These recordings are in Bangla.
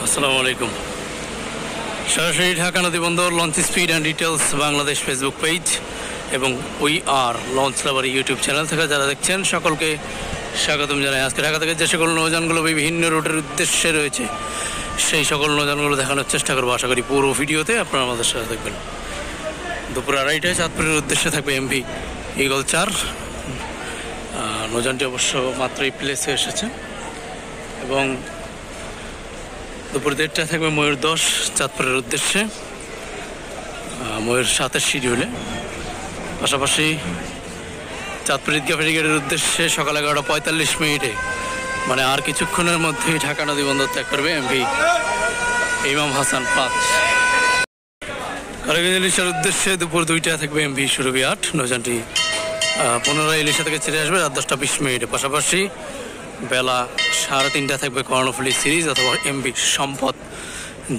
আসসালামু আলাইকুম। সরাসরি ঢাকা নদী বন্দর launch speed and details Bangladesh Facebook page এবং we are launch lover YouTube channel থেকে যারা দেখছেন সকলকে স্বাগতম জানাই। আজকে ঢাকা থেকে যে সকল নৌযানগুলো বিভিন্ন রুটের উদ্দেশ্যে রয়েছে সেই সকল নৌযানগুলো দেখানোর চেষ্টা করবো। আশা করি পুরো ভিডিওতে আপনারা আমাদের সাথে দেখবেন। দুপুর 2:30টায় চাঁদপুরের উদ্দেশ্যে থাকবে এমভি ঈগল 4। নৌযানটি অবশ্য মাত্রই প্লেসে এসেছে। এবং দুপুর 1:30টায় থাকবে ময়ূর 10 চাঁদপুরের উদ্দেশ্যে, ময়ূর 7-এর শিডিউলে। পাশাপাশি চাঁদপুর ঈদগাহ ফেরিঘাটের উদ্দেশ্যে সকাল 11:45 মানে আর কিছুক্ষণের মধ্যেই ঢাকা নদী বন্দর ত্যাগ করবে এমভি ইমাম হাসান 5। কারাগার ইলিশার উদ্দেশ্যে দুপুর 2টায় থাকবে এমভি সুরভি 8। নৌযানটি পুনরায় ইলিশা থেকে ছেড়ে আসবে রাত 10:20। পাশাপাশি বেলা 3:30টায় থাকবে কর্ণফুলী সিরিজ অথবা এমভি সম্পদ,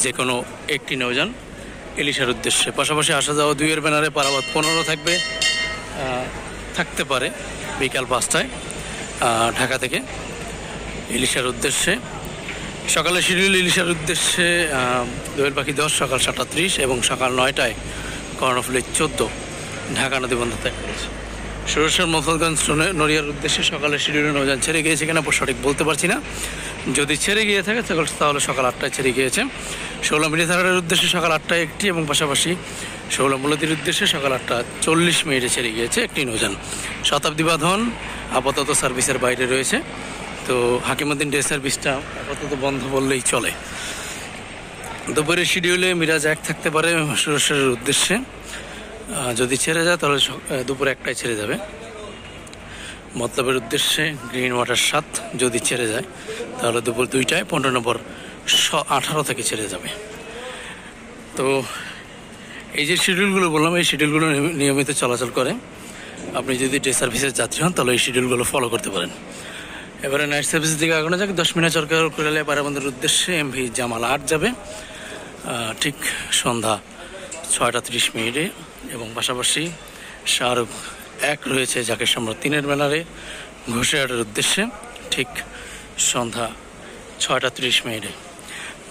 যে কোনো একটি নৌযান ইলিশার উদ্দেশ্যে। পাশাপাশি আসা যাওয়া 2-এর ব্যানারে পারাবাদ 15 থাকতে পারে বিকাল 5টায় ঢাকা থেকে ইলিশার উদ্দেশ্যে। সকালে শিডিউল ইলিশার উদ্দেশ্যে দোয়েল পাখি 10 সকাল 7:30 এবং সকাল 9টায় কর্ণফুলী 14 ঢাকা নদী বন্দর ত্যাগ করেছে। সুরেশ্বর মফলগঞ্জ নড়িয়ার উদ্দেশ্যে সকালে শিডিউলে নৌযান ছেড়ে গিয়েছে কিনা সঠিক বলতে পারছি না। যদি ছেড়ে গিয়ে থাকে তাহলে সকাল 8টায় ছেড়ে গিয়েছে। 16 মিলিথারের উদ্দেশ্যে সকাল 8টায় একটি এবং পাশাপাশি 16 মূলতির উদ্দেশ্যে সকাল 8:40 ছেড়ে গিয়েছে একটি নৌযান। শতাব্দী বাঁধন আপাতত সার্ভিসের বাইরে রয়েছে, তো হাকিমউদ্দিন ডে সার্ভিসটা আপাতত বন্ধ বললেই চলে। দুপুরের শিডিউলে মিরাজ 1 থাকতে পারে সুরেশ্বরের উদ্দেশ্যে। যদি ছেড়ে যায় তাহলে দুপুর 1টায় ছেড়ে যাবে। মতলবের উদ্দেশ্যে গ্রিন ওয়াটার 7 যদি ছেড়ে যায় তাহলে দুপুর 2টায় 15 নম্বর 18 থেকে ছেড়ে যাবে। তো এই যে শিডিউলগুলো বললাম, এই শিডিউলগুলো নিয়মিত চলাচল করে। আপনি যদি ডে সার্ভিসের যাত্রী হন তাহলে এই শিডিউলগুলো ফলো করতে পারেন। এবারে নাইট সার্ভিসের দিকে আগানো যাক। 10 মিনিট সরকার করে পায়রাবন্দের উদ্দেশ্যে এমভি জামাল 8 যাবে ঠিক সন্ধ্যা 6:30 এবং পাশাপাশি শাহরুখ 1 রয়েছে জাকির সম্রাট 3-এর ব্যানারে ঘোষেহাটের উদ্দেশ্যে ঠিক সন্ধ্যা 6:30।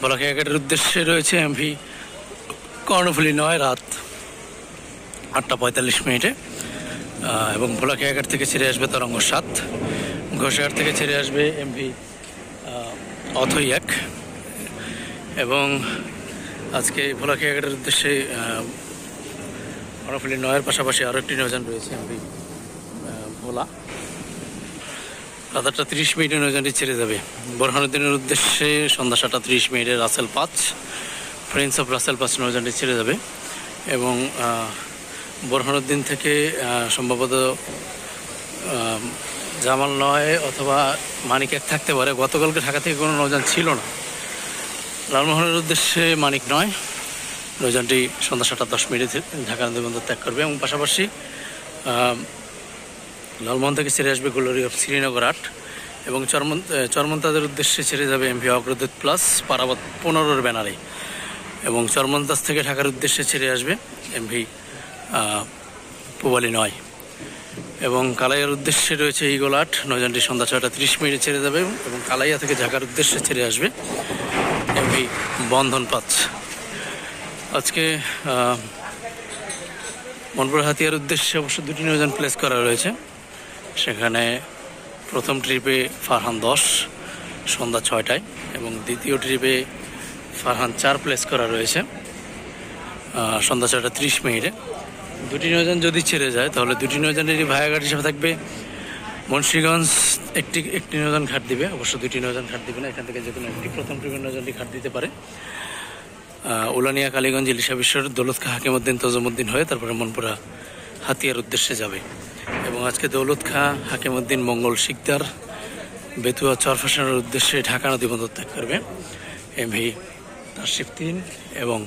ভোলাখিয়াঘাটের উদ্দেশ্যে রয়েছে এমভি কর্ণফুলী 9 রাত 8:45 এবং ভোলাখিয়াঘাট থেকে ছেড়ে আসবে তরঙ্গ 7। ঘোষেহাট থেকে ছেড়ে আসবে এমভি অথই 1 এবং আজকে ভোলাখিয়াঘাটের উদ্দেশ্যে কর্ণফুলী 9-এর পাশাপাশি আরও একটি নৌযান রয়েছে এমভি ভোলা। রাত 8:30 নৌযানটি ছেড়ে যাবে। বোরহানুদ্দিনের উদ্দেশ্যে সন্ধ্যা 7:30 রাসেল 5, প্রিন্স অফ রাসেল 5 নৌযানটি ছেড়ে যাবে এবং বোরহানুদ্দিন থেকে সম্ভবত জামাল 9 অথবা মানিক 1 থাকতে পারে। গতকালকে ঢাকা থেকে কোনো নৌযান ছিল না। লালমোহনের উদ্দেশ্যে মানিক 9 নৌযানটি সন্ধ্যা 7:10 ঢাকা নদী বন্দর ত্যাগ করবে এবং পাশাপাশি লালমোহন থেকে ছেড়ে আসবে গ্লোরি অফ শ্রীনগর 8 এবং চরমন্তাজের উদ্দেশ্যে ছেড়ে যাবে এমভি অগ্রদূত প্লাস পারাবাদ 15-এর ব্যানারে এবং চরমন্তাজ থেকে ঢাকার উদ্দেশ্যে ছেড়ে আসবে এমভি পুবালি 9 এবং কালাইয়ার উদ্দেশ্যে রয়েছে ঈগল 8 নৌযানটি সন্ধ্যা 6:30 ছেড়ে যাবে এবং কালাইয়া থেকে ঢাকার উদ্দেশ্যে ছেড়ে আসবে এমভি বন্ধন 5। আজকে মনপুর হাতিয়ার উদ্দেশ্যে অবশ্য 2টি নৌযান প্লেস করা রয়েছে। সেখানে প্রথম ট্রিপে ফারহান 10 সন্ধ্যা 6টায় এবং দ্বিতীয় ট্রিপে ফারহান 4 প্লেস করা রয়েছে সন্ধ্যা 6:30। 2টি নৌযান যদি ছেড়ে যায় তাহলে 2টি নৌযানেরই ভায়াঘাট হিসেবে থাকবে মুন্সিগঞ্জ। একটি নৌযান ঘাট দিবে, অবশ্য 2টি নৌযান ঘাট দিবে না। এখান থেকে যে কোনো একটি প্রথম ট্রিপের নৌযানটি ঘাট দিতে পারে। উলানিয়া কালীগঞ্জ ইলিশা বিশ্বর দৌলত খা হাকিমউদ্দিন তজুমউদ্দিন হয়ে তারপরে মনপুরা হাতিয়ার উদ্দেশ্যে যাবে এবং আজকে দৌলত খা হাকিমউদ্দিন মঙ্গল শিকদার বেতুয়া চরফাশনের উদ্দেশ্যে ঢাকা নদী বন্দর ত্যাগ করবে এমভি তাশরিফ 3 এবং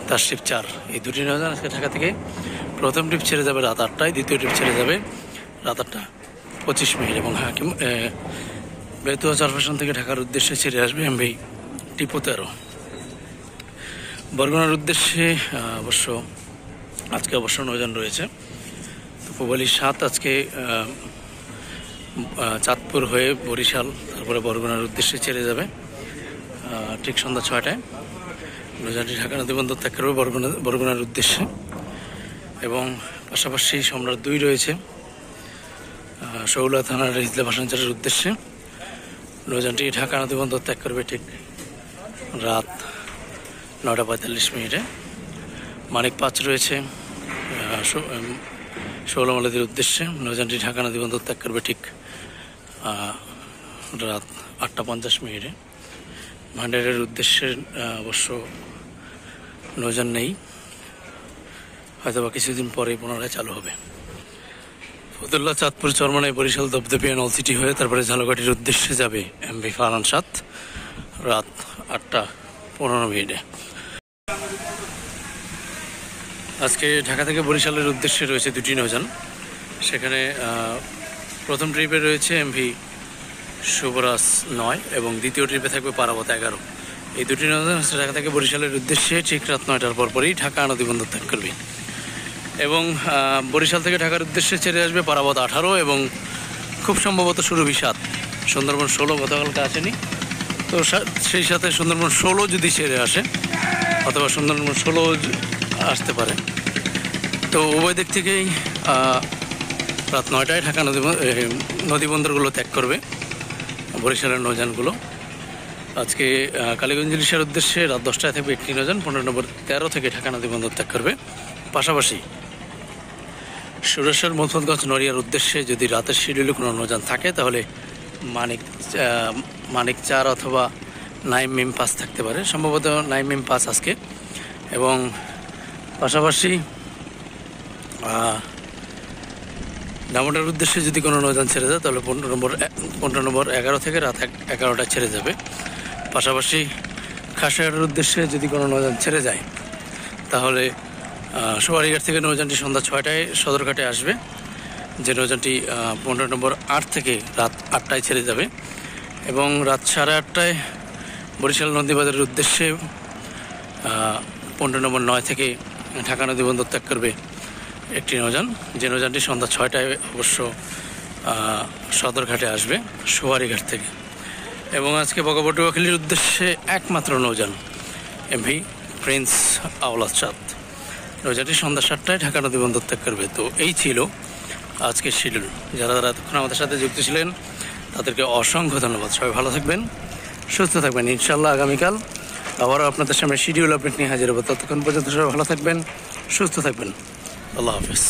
তাশরিফ 4। এই 2টি নৌযান আজকে ঢাকা থেকে প্রথম ট্রিপ ছেড়ে যাবে রাত 8টায়, দ্বিতীয় ট্রিপ ছেড়ে যাবে রাত 8:25 এবং বেতুয়া চরফাশন থেকে ঢাকার উদ্দেশ্যে ছেড়ে আসবে এমভি টিপো 13। বরগুনার উদ্দেশ্যে আজকে অবশ্য নৌযান রয়েছে। তো পুবালি 7 আজকে চাঁদপুর হয়ে বরিশাল তারপরে বরগুনার উদ্দেশ্যে ছেড়ে যাবে ঠিক সন্ধ্যা 6টায় নৌযানটি ঢাকা নদী বন্দর ত্যাগ করবে বরগুনার উদ্দেশ্যে। এবং পাশাপাশি সম্রাট 2 রয়েছে শৌলা থানার হিজলা ভাসানচারের উদ্দেশ্যে। নৌযানটি ঢাকা নদী বন্দর ত্যাগ করবে ঠিক রাত 9:45। মানিক 5 রয়েছে শৌলমালাদির উদ্দেশ্যে। নৌযানটি ঢাকা নদী বন্দর ত্যাগ করবে ঠিক রাত 8:50। ভান্ডারের উদ্দেশ্যে অবশ্য নৌযান নেই, হয়তো বা কিছুদিন পরেই পুনরায় চালু হবে। ফতুল্লা, চাঁদপুর, চরমনাই, বরিশাল, দপদপিয়া, নলছিটি হয়ে তারপরে ঝালকাঠির উদ্দেশ্যে যাবে এমভি ফারহান 7 রাত 8:15। আজকে ঢাকা থেকে বরিশালের উদ্দেশ্যে রয়েছে 2টি নৌযান। সেখানে প্রথম ট্রিপে রয়েছে এমভি শুভরাজ 9 এবং দ্বিতীয় ট্রিপে থাকবে পারাবত 11। এই 2টি নৌযান ঢাকা থেকে বরিশালের উদ্দেশ্যে ঠিক রাত 9টার পরপরই ঢাকা নদী বন্দর ত্যাগ করবে। এবং বরিশাল থেকে ঢাকার উদ্দেশ্যে ছেড়ে আসবে পারাবত 18 এবং খুব সম্ভবত সুরভি 7। সুন্দরবন 16 গতকালকে আসেনি, তো সেই সাথে সুন্দরবন 16 যদি ছেড়ে আসে অথবা সুন্দরবন 16 আসতে পারে। তো উভয় দিক থেকেই রাত 9টায় ঢাকা নদী বন্দরগুলো ত্যাগ করবে বরিশালের নৌযানগুলো। আজকে কালীগঞ্জ ইলিশার উদ্দেশ্যে রাত 10টায় থাকবে একটি নৌযান 15 নম্বর 13 থেকে ঢাকা নদী বন্দর ত্যাগ করবে। পাশাপাশি সুরেশ্বর, মোহাম্মদগঞ্জ, নড়িয়ার উদ্দেশ্যে যদি রাতের শিডিউলে কোনো নৌযান থাকে তাহলে মানিক 4 অথবা নাইম মিম 5 থাকতে পারে, সম্ভবত নাইম মিম 5 আজকে। এবং পাশাপাশি ডামোটার উদ্দেশ্যে যদি কোনো নৌযান ছেড়ে যায় তাহলে 15 নম্বর 11 থেকে রাত 11টায় ছেড়ে যাবে। পাশাপাশি খাসিয়াটার উদ্দেশ্যে যদি কোনো নৌযান ছেড়ে যায় তাহলে সোয়ারিঘাট থেকে নৌযানটি সন্ধ্যা 6টায় সদরঘাটে আসবে, যে নৌযানটি 15 নম্বর 8 থেকে রাত 8টায় ছেড়ে যাবে। এবং রাত 8:30টায় বরিশাল নদীবাজারের উদ্দেশ্যে 15 নম্বর 9 থেকে ঢাকা নদী বন্দর ত্যাগ করবে একটি নৌযান, যে নৌযানটি সন্ধ্যা 6টায় অবশ্য সদরঘাটে আসবে সোয়ারিঘাট থেকে। এবং আজকে বগাবটুয়াখালীর উদ্দেশ্যে একমাত্র নৌযান এমভি প্রিন্স আওলাদ 7, নৌযানটি সন্ধ্যা 7টায় ঢাকা নদী বন্দর ত্যাগ করবে। তো এই ছিল আজকের শিডিউল। যারা এতক্ষণ আমাদের সাথে যুক্ত ছিলেন তাদেরকে অসংখ্য ধন্যবাদ। সবাই ভালো থাকবেন, সুস্থ থাকবেন। ইনশাল্লাহ আগামীকাল আবারও আপনাদের সামনে শিডিউল আপডেট নিয়ে হাজির হবো। ততক্ষণ পর্যন্ত সবাই ভালো থাকবেন, সুস্থ থাকবেন। আল্লাহ হাফেজ।